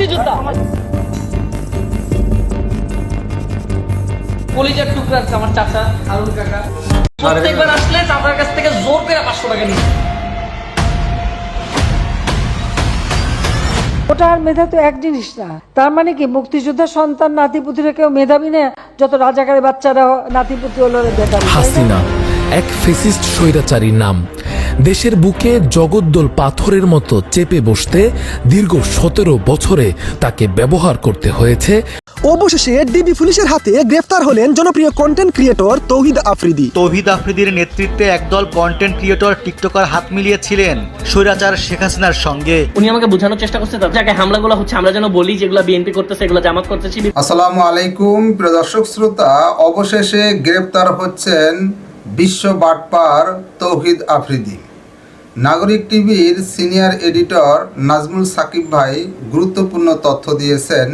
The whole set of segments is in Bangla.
মুক্তিযোদ্ধা, কলিজার টুকরা আছে আমার চাচা হারুন কাকা। প্রত্যেকবার আসলে চাচার কাছ থেকে জোর করে 500 টাকা নিই। ওটা আর মেধা তো এক জিনিস না। তার মানে কি মুক্তিযোদ্ধা সন্তান নাতিপুতিরা কেউ মেধাবী না? যত রাজাকারের বাচ্চারা নাতিপুতি হলো মেধাবী। হাসিনা এক ফেসিস্ট স্বৈরাচারীর নাম। দেশের বুকে জগদ্দল পাথরের মতো চেপে বসতে দীর্ঘ 17 বছরে তাকে ব্যবহার করতে হয়েছে। অবশেষে ডিবি পুলিশের হাতে গ্রেফতার হলেন জনপ্রিয় কন্টেন্ট ক্রিয়েটর তৌহিদ আফ্রিদি। তৌহিদ আফ্রিদির নেতৃত্বে একদল কন্টেন্ট ক্রিয়েটর টিকটকার হাত মিলিয়েছিলেন স্বৈরাচার শেখ হাসিনার সঙ্গে। উনি আমাকে বোঝানোর চেষ্টা করছে তার জায়গায় হামলাগুলো হচ্ছে আমরা যেন বলি যেগুলো বিএনপি করতেছে এগুলো জামাত করতেছে। আসসালামু আলাইকুম প্রিয় দর্শক শ্রোতা, অবশেষে গ্রেফতার হচ্ছেন বিশ্ব বাটপার তৌহিদ আফ্রিদি। নাগরিক টিভির সিনিয়র এডিটর নাজমুল সাকিব ভাই গুরুত্বপূর্ণ তথ্য দিয়েছেন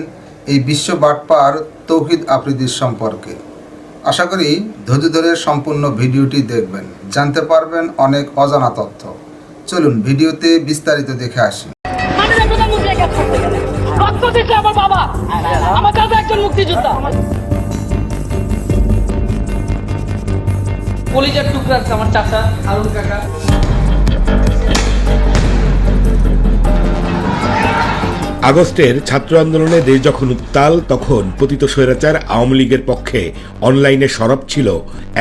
এই বিশ্ব বাটপার তৌহিদ আফ্রিদির সম্পর্কে। আশা করি ধৈর্য ধরে সম্পূর্ণ ভিডিওটি দেখবেন, জানতে পারবেন অনেক অজানা তথ্য। চলুন ভিডিওতে বিস্তারিত দেখে আসি। আমার বাবা, আমার দাদা একজন মুক্তিযোদ্ধা, কলিজার টুকরা আছে আমার চাচা হারুন কাকা। আগস্টের ছাত্র আন্দোলনে দেশ যখন উত্তাল, তখন পতিত স্বৈরাচার আওয়ামী লীগের পক্ষে অনলাইনে সরব ছিল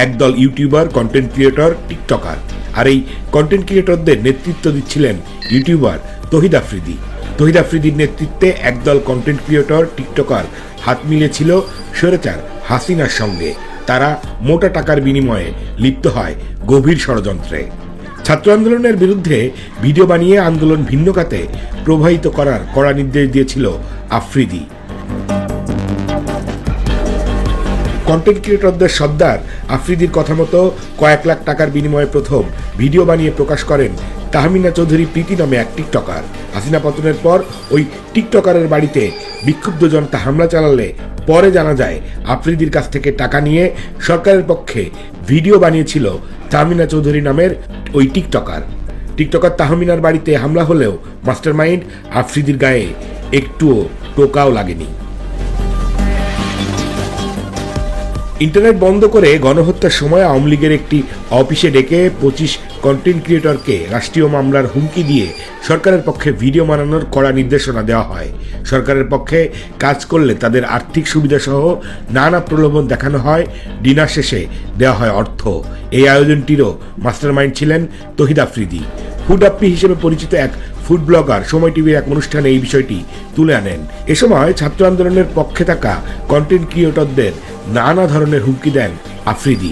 একদল ইউটিউবার, কন্টেন্ট ক্রিয়েটর, টিকটকার। আর এই কন্টেন্ট ক্রিয়েটরদের নেতৃত্ব দিচ্ছিলেন ইউটিউবার তৌহিদ আফ্রিদি। তৌহিদ আফ্রিদির নেতৃত্বে একদল কন্টেন্ট ক্রিয়েটর, টিকটকার হাত মিলেছিল স্বৈরাচার হাসিনার সঙ্গে। তারা মোটা টাকার বিনিময়ে লিপ্ত হয় গভীর ষড়যন্ত্রে। ছাত্র আন্দোলনের বিরুদ্ধে ভিডিও বানিয়ে আন্দোলন ভিন্ন খাতে প্রবাহিত করার কড়া নির্দেশ দিয়েছিল আফ্রিদি। কন্টেন্ট ক্রিয়েটরদের সর্দার আফ্রিদির কথা মতো কয়েক লাখ টাকার বিনিময়ে প্রথম ভিডিও বানিয়ে প্রকাশ করেন তাহমিনা চৌধুরী প্রীতি নামে এক টিকটকার। হাসিনা পতনের পর ওই টিকটকারের বাড়িতে বিক্ষুব্ধ জনতা হামলা চালালে পরে জানা যায় আফ্রিদির কাছ থেকে টাকা নিয়ে সরকারের পক্ষে ভিডিও বানিয়েছিল তাহমিনা চৌধুরী নামের ওই টিকটকার তাহমিনার বাড়িতে হামলা হলেও মাস্টারমাইন্ড আফ্রিদির গায়ে একটুও টোকাও লাগেনি। ইন্টারনেট বন্ধ করে গণহত্যার সময় আওয়ামী লীগের একটি অফিসে ডেকে 25 কন্টেন্ট ক্রিয়েটরকে রাষ্ট্রীয় মামলার হুমকি দিয়ে সরকারের পক্ষে ভিডিও বানানোর কড়া নির্দেশনা দেওয়া হয়। সরকারের পক্ষে কাজ করলে তাদের আর্থিক সুবিধা সহ নানা প্রলোভন দেখানো হয়। ডিনার শেষে দেওয়া হয় অর্থ। এই আয়োজনটিরও মাস্টারমাইন্ড ছিলেন তৌহিদ আফ্রিদি। ফুড আপ্পি হিসেবে পরিচিত এক ফুড ব্লগার সময় টিভির এক অনুষ্ঠানে এই বিষয়টি তুলে আনেন। এ সময় ছাত্র আন্দোলনের পক্ষে থাকা কন্টেন্ট ক্রিয়েটরদের নানা ধরনের হুমকি দেন আফ্রিদি।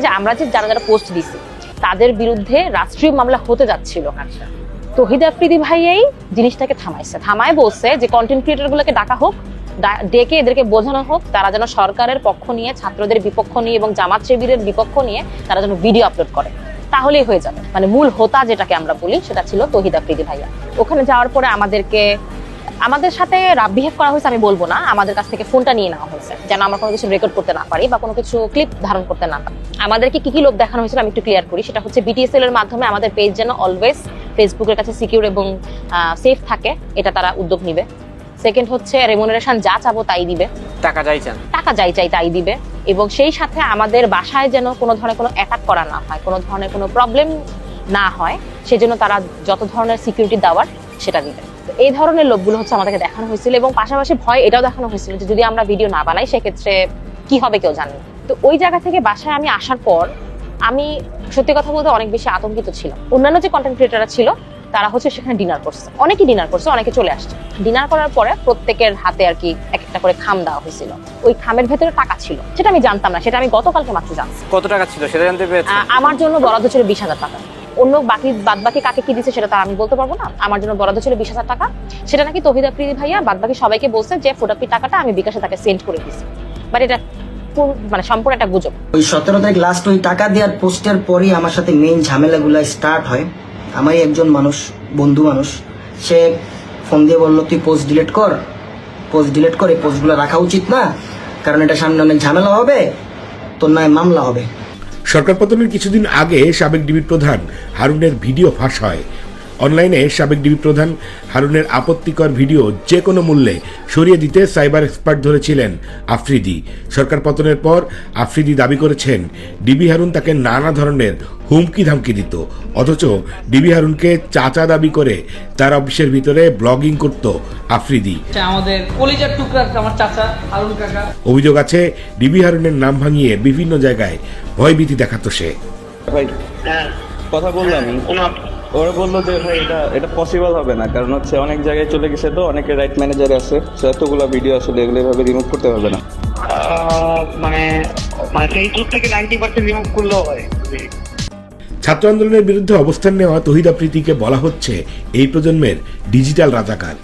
যে আমরা যে যারা যারা পোস্ট দিছি তাদের বিরুদ্ধে রাষ্ট্রীয় মামলা হতে যাচ্ছিল, তৌহিদ আফ্রিদি ভাই এই জিনিসটাকে থামায় বলছে যে কন্টেন্ট ক্রিয়েটর গুলোকে ডাকা হোক, ডেকে এদেরকে বোঝানো হোক তারা যেন সরকারের পক্ষ নিয়ে, ছাত্রদের বিপক্ষ নিয়ে এবং জামাত শিবিরের বিপক্ষ নিয়ে তারা যেন ভিডিও আপলোড করে, তাহলেই হয়ে যাবে। মানে মূল হোতা যেটাকে আমরা বলি সেটা ছিল তৌহিদ আফ্রিদি ভাইয়া। ওখানে যাওয়ার পরে আমাদের সাথে রাফ বিহেভ করা হয়েছে আমি বলবো না, আমাদের কাছ থেকে ফোনটা নিয়ে নেওয়া হয়েছে যেন আমরা কোনো কিছু রেকর্ড করতে না পারি বা কোনো কিছু ক্লিপ ধারণ করতে না পারি। আমাদেরকে কি লোভ দেখানো হয়েছিল আমি একটু ক্লিয়ার করি। সেটা হচ্ছে বিটিএসএল এর মাধ্যমে আমাদের পেজ যেন অলওয়েজ ফেসবুকের কাছে সিকিউর এবং সেফ থাকে, এটা তারা উদ্যোগ নিবে। সেকেন্ড হচ্ছে রেমুনারেশন যা চাবো তাই দিবে, টাকা যাই চাই তাই দিবে। এবং সেই সাথে আমাদের বাসায় যেন কোনো ধরনের কোনো অ্যাটাক করা না হয়, কোনো ধরনের কোনো প্রবলেম না হয়, সেজন্য তারা যত ধরনের সিকিউরিটি দেওয়ার সেটা দিবে। এই ধরনের লোকগুলো হচ্ছে আমাদেরকে দেখানো হয়েছিল এবং পাশাপাশি ভয় এটাও দেখানো হয়েছিল যে যদি আমরা ভিডিও না বানাই সেক্ষেত্রে কি হবে কেউ জানে। তো ওই জায়গা থেকে বাসায় আমি আসার পর আমি সত্যি কথা বলতে অনেক বেশি আতঙ্কিত ছিলাম। অন্যান্য যে কন্টেন্ট ক্রিয়েটররা ছিল তারা হচ্ছে সেখানে ডিনার করছে, অনেকে চলে আসছে। ডিনার করার পরে প্রত্যেকের হাতে আর কি এক একটা করে খাম দেওয়া হয়েছিল। ওই খামের ভেতরে টাকা ছিল, সেটা আমি জানতাম না, সেটা আমি গতকালকে মাত্র জানছি। কত টাকা ছিল সেটা জানতে পেরেছি? আমার জন্য বরাদ্দ ছিল 20,000 টাকা। অন্য বাদ বাকি কাকে কি দিচ্ছে সেটা তো আমি বলতে পারবো না। আমার জন্য বরাদ্দ ছিল 20,000 টাকা। সেটা নাকি তৌহিদ আফ্রিদি ভাইয়া বাদ বাকি সবাইকে বলছে যে ফুড আপ্পির টাকাটা আমি বিকাশে তাকে সেন্ড করে দিয়েছি। বাট এটা মানে সম্পূর্ণ একটা গুজব। ওই 17 তারিখ লাস্ট ওই টাকা দেওয়ার পোস্টের পরই আমার সাথে মেইন ঝামেলাগুলো স্টার্ট হয়। আমারই একজন বন্ধু মানুষ, সে ফোন দিয়ে বললো তুই পোস্ট ডিলিট কর, এই পোস্টগুলো রাখা উচিত না, কারণ এটা সামনে অনেক ঝামেলা হবে, তোর নয় মামলা হবে। সরকার পতনের কিছুদিন আগে সাবেক ডিবি প্রধান হারুনের ভিডিও ফাঁস হয়। অনলাইনে সাবেক ডিবি প্রধান হারুনের আপত্তিকর ভিডিও যে কোনো মূল্যে সরিয়ে দিতে সাইবার এক্সপার্ট ধরেছিলেন আফ্রিদি। সরকার পতনের পর আফ্রিদি দাবি করেছেন ডিবি হারুন তাকে নানা ধরনের হুমকি ধামকি দিত, অথচ ডিবি হারুনকে চাচা দাবি করে তার অফিসের ভিতরে ব্লগিং করত আফ্রিদি। আমাদের কলিজার টুকরা আমার চাচা হারুন কাকা। অভিযোগ আছে ডিবি হারুনের নাম ভাঙিয়ে বিভিন্ন জায়গায় ভয়ভীতি দেখাতো সে। ভাই কথা বললাম, ওরা বললো যে ভাই এটা পসিবল হবে না, কারণ হচ্ছে অনেক জায়গায় চলে গেছে, তো অনেকে রাইট ম্যানেজার আছে, এতগুলো ভিডিও আসলে এগুলো এভাবে রিমুভ করতে হবে না। মানে ফেসবুক থেকে 90% রিমুভ করলেও হয়। ছাত্র আন্দোলনের বিরুদ্ধে অবস্থান নেওয়া তহিদ আফ্রিদিকে বলা হচ্ছে এই প্রজন্মের ডিজিটাল রাজাকার।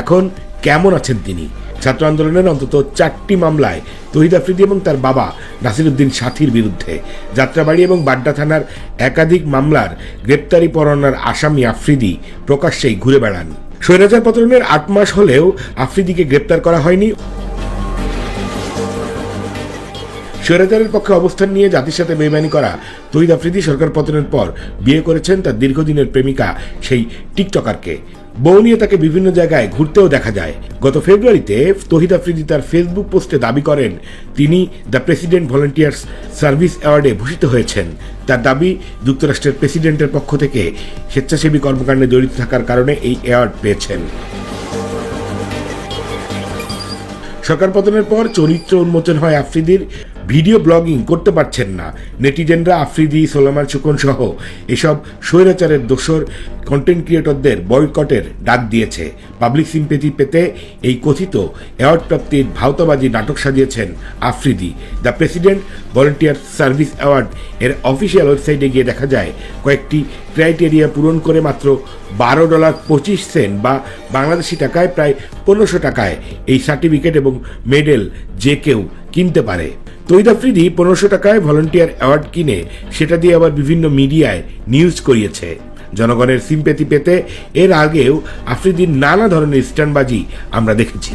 এখন কেমন আছেন তিনি? ছাত্র আন্দোলনের অন্তত 4টি মামলায় তহিদ আফ্রিদি এবং তার বাবা নাসিরউদ্দিন সাথীর বিরুদ্ধে, যাত্রাবাড়ি এবং বাড্ডা থানার একাধিক মামলার গ্রেপ্তারি পরোয়ানার আসামি আফ্রিদি প্রকাশ্যেই ঘুরে বেড়ান। স্বৈরাচার পতনের 8 মাস হলেও আফ্রিদিকে গ্রেপ্তার করা হয়নি। স্বৈরাচারের পক্ষে অবস্থান নিয়ে জাতির সাথে বেইমানি করা তহিদ আফ্রিদি সরকার পতনের পর বিয়ে করেছেন তার দীর্ঘদিনের প্রেমিকা সেই টিকটকারকে। বউ নিয়ে তাকে বিভিন্ন জায়গায় ঘুরতেও দেখা যায়। গত ফেব্রুয়ারিতে তহিদ আফ্রিদি তার ফেসবুক পোস্টে দাবি করেন তিনি দ্য প্রেসিডেন্ট ভলান্টিয়ার্স সার্ভিস অ্যাওয়ার্ডে ভূষিত হয়েছেন। তার দাবি যুক্তরাষ্ট্রের প্রেসিডেন্টের পক্ষ থেকে স্বেচ্ছাসেবী কর্মকাণ্ডে জড়িত থাকার কারণে এই অ্যাওয়ার্ড পেয়েছেন। সরকার পতনের পর চরিত্র উন্মোচন হয় আফ্রিদির। ভিডিও ব্লগিং করতে পারছেন না নেটিজেনরা। আফ্রিদি, সোলামান সুকন সহ এসব স্বৈরাচারের দোসর কন্টেন্ট ক্রিয়েটরদের বয়কটের ডাক দিয়েছে। পাবলিক সিম্পেথি পেতে এই কথিত অ্যাওয়ার্ড প্রাপ্তির ভাওতাবাজি নাটক সাজিয়েছেন Afridi. The president volunteer service award এর অফিসিয়াল ওয়েবসাইটে গিয়ে দেখা যায় কয়েকটি ক্রাইটেরিয়া পূরণ করে মাত্র $12.25 বা বাংলাদেশি টাকায় প্রায় 1500 টাকায় এই সার্টিফিকেট এবং মেডেল যে কেউ কিনতে পারে। তহিদ আফ্রিদি 1500 টাকায় ভলান্টিয়ার অ্যাওয়ার্ড কিনে সেটা দিয়ে আবার বিভিন্ন মিডিয়ায় নিউজ করিয়েছে। জনগণের সিম্পেথি পেতে এর আগেও আফ্রিদির নানা ধরনের স্ট্যান্ডবাজি আমরা দেখেছি।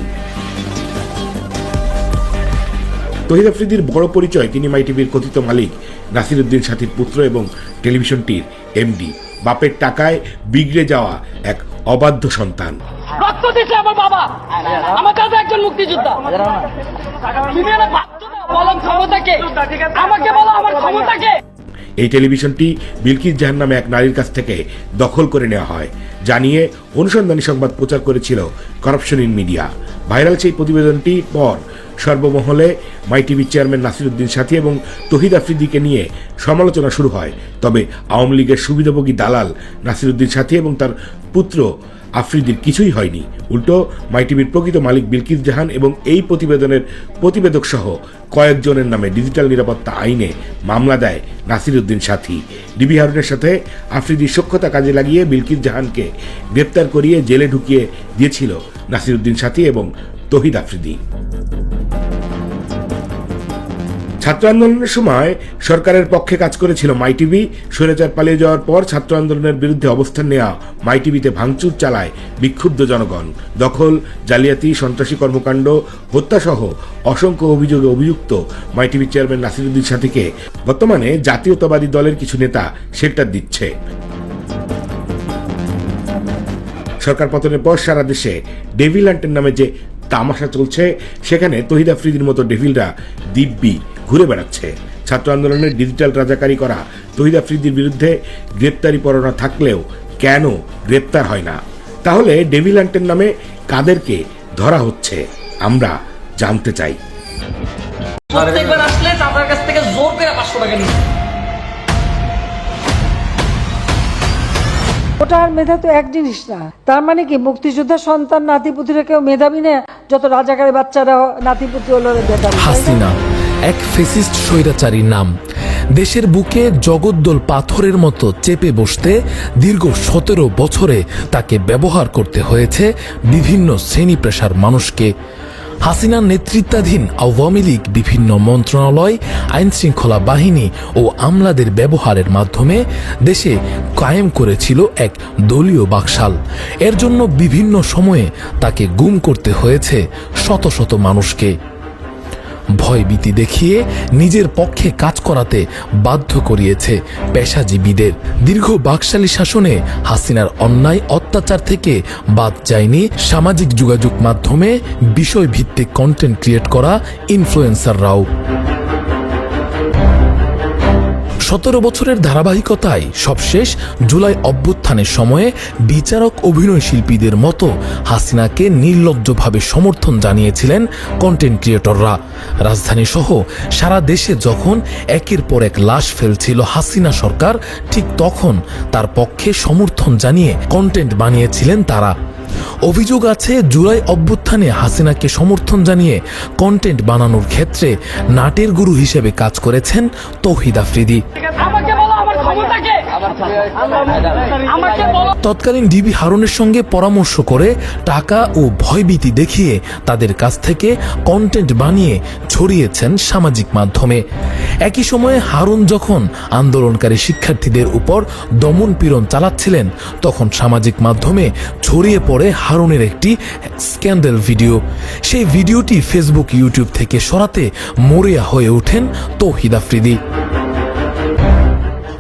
তহিদ আফ্রিদির বড় পরিচয় তিনি মাই টিভির কথিত মালিক নাসিরউদ্দিন সাথীর পুত্র এবং টেলিভিশনটির এমডি। বাপের টাকায় বিগড়ে যাওয়া এক অবাধ্য সন্তান। রক্ত দিয়েছে আমার বাবা, আমার দাদা একজন মুক্তিযোদ্ধা। তুমি না ভাবছো না বলম ক্ষমতাকে, আমাকে বলো আমার ক্ষমতাকে। এই টেলিভিশনটি বিলকিস জাহান নামে এক নারীর কাছ থেকে দখল করে নেওয়া হয়, জানিয়ে অনুসন্ধানী সংবাদ প্রচার করেছিল করাপশন ইন মিডিয়া। ভাইরাল সেই প্রতিবেদনটি পর সর্বমহলে মাই টিভির চেয়ারম্যান নাসিরউদ্দিন সাথী এবং তহিদ আফ্রিদিকে নিয়ে সমালোচনা শুরু হয়। তবে আওয়ামী লীগের সুবিধাভোগী দালাল নাসিরউদ্দিন সাথী এবং তার পুত্র আফ্রিদির কিছুই হয়নি। উল্টো মাই টিভির প্রকৃত মালিক বিলকিস জাহান এবং এই প্রতিবেদনের প্রতিবেদক সহ কয়েকজনের নামে ডিজিটাল নিরাপত্তা আইনে মামলা দেয় নাসিরউদ্দিন সাথী। ডিবি হারুনের সাথে আফ্রিদির সখ্যতা কাজে লাগিয়ে বিলকিস জাহানকে গ্রেপ্তার করিয়ে জেলে ঢুকিয়ে দিয়েছিল নাসিরউদ্দিন সাথী এবং তহিদ আফ্রিদি। ছাত্র আন্দোলনের সময় সরকারের পক্ষে কাজ করেছিল মাই টিভি। স্বৈরাচার পালিয়ে যাওয়ার পর ছাত্র আন্দোলনের বিরুদ্ধে অবস্থান নেওয়া মাই টিভিতে ভাঙচুর চালায় বিক্ষুব্ধ জনগণ। দখল, জালিয়াতি, সন্ত্রাসী কর্মকাণ্ড, হত্যাসহ অসংখ্য অভিযোগে অভিযুক্ত মাই টিভির চেয়ারম্যান নাসিরউদ্দিন সাথীকে বর্তমানে জাতীয়তাবাদী দলের কিছু নেতা শেল্টার দিচ্ছে। সরকার পতনের পর সারা দেশে ডেভিল হান্টের নামে যে তামাশা চলছে, সেখানে তহিদ আফ্রিদির মতো ডেভিলরা দিব্যি ঘুরে বেড়াচ্ছে। ছাত্র আন্দোলনের ডিজিটাল রাজাকারি করা তহিদ আফ্রিদির বিরুদ্ধে গ্রেপ্তারি পরোয়ানা থাকলেও কেন গ্রেপ্তার হয় না? তাহলে ডেভিল হান্টের নামে কাদেরকে ধরা হচ্ছে আমরা জানতে চাই। প্রত্যেকবার আসলে চাচার কাছ থেকে জোর করে 500 টাকা নিই। ওটা আর মেধা তো এক জিনিস না। তার মানে কি মুক্তিযোদ্ধার সন্তান নাতিপুতিরা কেউ মেধাবী না, যত রাজাকারের বাচ্চারা নাতিপুতি হলো মেধাবী। হাসিনা এক ফেসিস্ট স্বৈরাচারীর নাম। দেশের বুকে জগদ্দল পাথরের মতো চেপে বসতে দীর্ঘ 17 বছরে তাকে ব্যবহার করতে হয়েছে বিভিন্ন শ্রেণী পেশার মানুষকে। হাসিনার নেতৃত্বাধীন আওয়ামী লীগ বিভিন্ন মন্ত্রণালয়, আইন শৃঙ্খলা বাহিনী ও আমলাদের ব্যবহারের মাধ্যমে দেশে কায়েম করেছিল এক দলীয় বাকশাল। এর জন্য বিভিন্ন সময়ে তাকে গুম করতে হয়েছে শত শত মানুষকে। ভয়ভীতি দেখিয়ে নিজের পক্ষে কাজ করাতে বাধ্য করিয়েছে পেশাজীবীদের। দীর্ঘ বাকশালী শাসনে হাসিনার অন্যায় অত্যাচার থেকে বাদ যায়নি সামাজিক যোগাযোগ মাধ্যমে বিষয়ভিত্তিক কন্টেন্ট ক্রিয়েট করা ইনফ্লুয়েন্সাররাও। 17 বছরের ধারাবাহিকতায় সবশেষ জুলাই অভ্যুত্থানের সময়ে বিচারক অভিনয় শিল্পীদের মতো হাসিনাকে নির্লজ্জভাবে সমর্থন জানিয়েছিলেন কন্টেন্ট ক্রিয়েটররা। রাজধানী সহ সারা দেশে যখন একের পর এক লাশ ফেলছিল হাসিনা সরকার, ঠিক তখন তার পক্ষে সমর্থন জানিয়ে কন্টেন্ট বানিয়েছিলেন তারা। অভিযোগ আছে জুলাই অভ্যুত্থানে হাসিনাকে সমর্থন জানিয়ে কন্টেন্ট বানানোর ক্ষেত্রে নাটের গুরু হিসেবে কাজ করেছেন তৌহিদ আফ্রিদি। তৎকালীন ডিবি হারুনের সঙ্গে পরামর্শ করে টাকা ও ভয়ভীতি দেখিয়ে তাদের কাছ থেকে কন্টেন্ট বানিয়ে ছড়িয়েছেন সামাজিক মাধ্যমে। একই সময়ে হারুন যখন আন্দোলনকারী শিক্ষার্থীদের উপর দমন পীড়ন চালাচ্ছিলেন, তখন সামাজিক মাধ্যমে ছড়িয়ে পড়ে হারুনের একটি স্ক্যান্ডাল ভিডিও। সেই ভিডিওটি ফেসবুক, ইউটিউব থেকে সরাতে মরিয়া হয়ে ওঠেন তৌহিদ আফ্রিদি।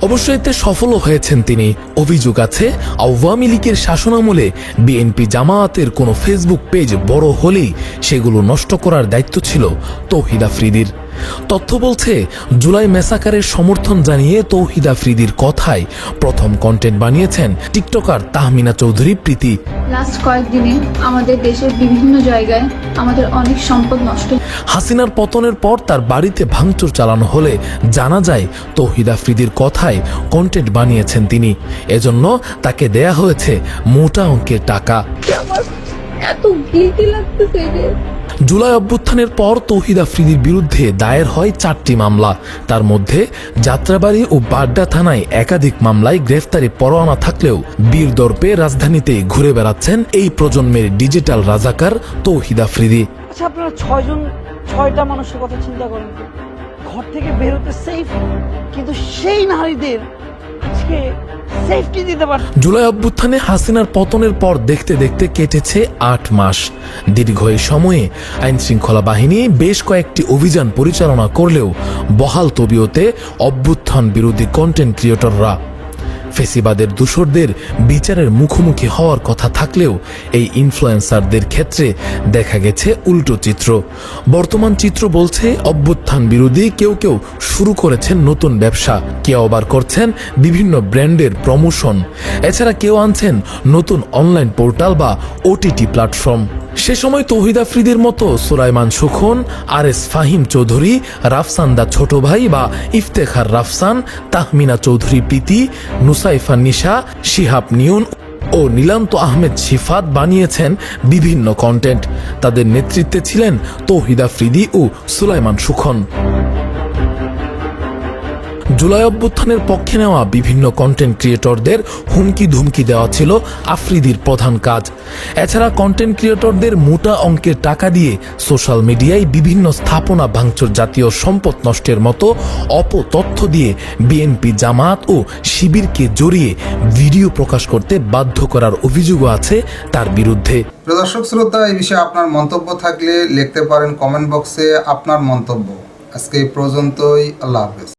অবশ্য এতে সফলও হয়েছেন তিনি। অভিযোগ আছে আওয়ামী লীগের শাসনামলে বিএনপি জামায়াতের কোনো ফেসবুক পেজ বড় হলেই সেগুলো নষ্ট করার দায়িত্ব ছিল তৌহিদ আফ্রিদির। তথ্য বলছে জুলাই ম্যাসাকারের সমর্থন জানিয়ে তৌহিদ আফ্রিদির কথায় প্রথম কন্টেন্ট বানিয়েছেন টিকটকার তাহমিনা চৌধুরী প্রীতি। লাস্ট কয়েকদিনে আমাদের দেশের বিভিন্ন জায়গায় আমাদের অনেক সম্পদ নষ্ট। হাসিনার পতনের পর তার বাড়িতে ভাঙচুর চালানো হলে জানা যায় তৌহিদ আফ্রিদির কথায় কন্টেন্ট বানিয়েছেন তিনি। এজন্য তাকে দেয়া হয়েছে মোটা অঙ্কের টাকা। এত গিল্টি লাগতেছে যে জুলাই অভ্যুত্থানের পর তৌহিদ আফ্রিদির বিরুদ্ধে দায়ের হয় 4টি মামলা। তার মধ্যে যাত্রাবাড়ী ও বাড্ডা থানায় একাধিক মামলায় গ্রেফতারি পরোয়ানা থাকলেও বীর দর্পে রাজধানীতে ঘুরে বেড়াচ্ছেন এই প্রজন্মের ডিজিটাল রাজাকার তৌহিদ আফ্রিদি। আচ্ছা, আপনারা 6টা মানুষের কথা চিন্তা করেন, ঘর থেকে বেরোতে সেফ, কিন্তু সেই নারীদের আজকে সেফটি দিতে পারে। জুলাই অভ্যুত্থানে হাসিনার পতনের পর দেখতে দেখতে কেটেছে 8 মাস। দীর্ঘ এই সময়ে আইন শৃঙ্খলা বাহিনী বেশ কয়েকটি অভিযান পরিচালনা করলেও বহাল তবিয়তে অভ্যুত্থান বিরোধী কন্টেন্ট ক্রিয়েটররা। ফেসিবাদের দূষরদের বিচারের মুখোমুখি হওয়ার কথা থাকলেও এই ইনফ্লুয়েন্সারদের ক্ষেত্রে দেখা গেছে উল্টো চিত্র। বর্তমান চিত্র বলছে অভ্যুত্থান বিরোধী কেউ কেউ শুরু করেছেন নতুন ব্যবসা, কেউ আবার করছেন বিভিন্ন ব্র্যান্ডের প্রমোশন, এছাড়া কেউ আনছেন নতুন অনলাইন পোর্টাল বা ওটিটি প্ল্যাটফর্ম। সে সময় তৌহিদ আফ্রিদির মতো সুলাইমান সুখন, RS ফাহিম চৌধুরী, রাফসান দা ছোট ভাই বা ইফতেখার রাফসান, তাহমিনা চৌধুরী প্রীতি, নুসাইফা নিশা, শিহাব নিউন ও নীলান্ত আহমেদ শিফাত বানিয়েছেন বিভিন্ন কন্টেন্ট। তাদের নেতৃত্বে ছিলেন তৌহিদ আফ্রিদি ও সুলাইমান সুখন। জুলাই অভ্যুত্থানের পক্ষে নেওয়া বিভিন্ন কন্টেন্ট ক্রিয়েটরদের হুমকি ধুমকি দেওয়া ছিল আফ্রিদির প্রধান কাজ। এছাড়া কন্টেন্ট ক্রিয়েটরদের মোটা অঙ্কের টাকা দিয়ে সোশ্যাল মিডিয়ায় বিভিন্ন স্থাপনা ভাঙচুর, জাতীয় সম্পদ নষ্টের মতো অপতথ্য দিয়ে বিএনপি, জামায়াত ও শিবিরকে জড়িয়ে ভিডিও প্রকাশ করতে বাধ্য করার অভিযোগও আছে তার বিরুদ্ধে। দর্শক শ্রোতা, এই বিষয়ে আপনার মন্তব্য থাকলে লিখতে পারেন কমেন্ট বক্সে আপনার মন্তব্য। আজকে এই পর্যন্তই। আল্লাহ হাফেজ।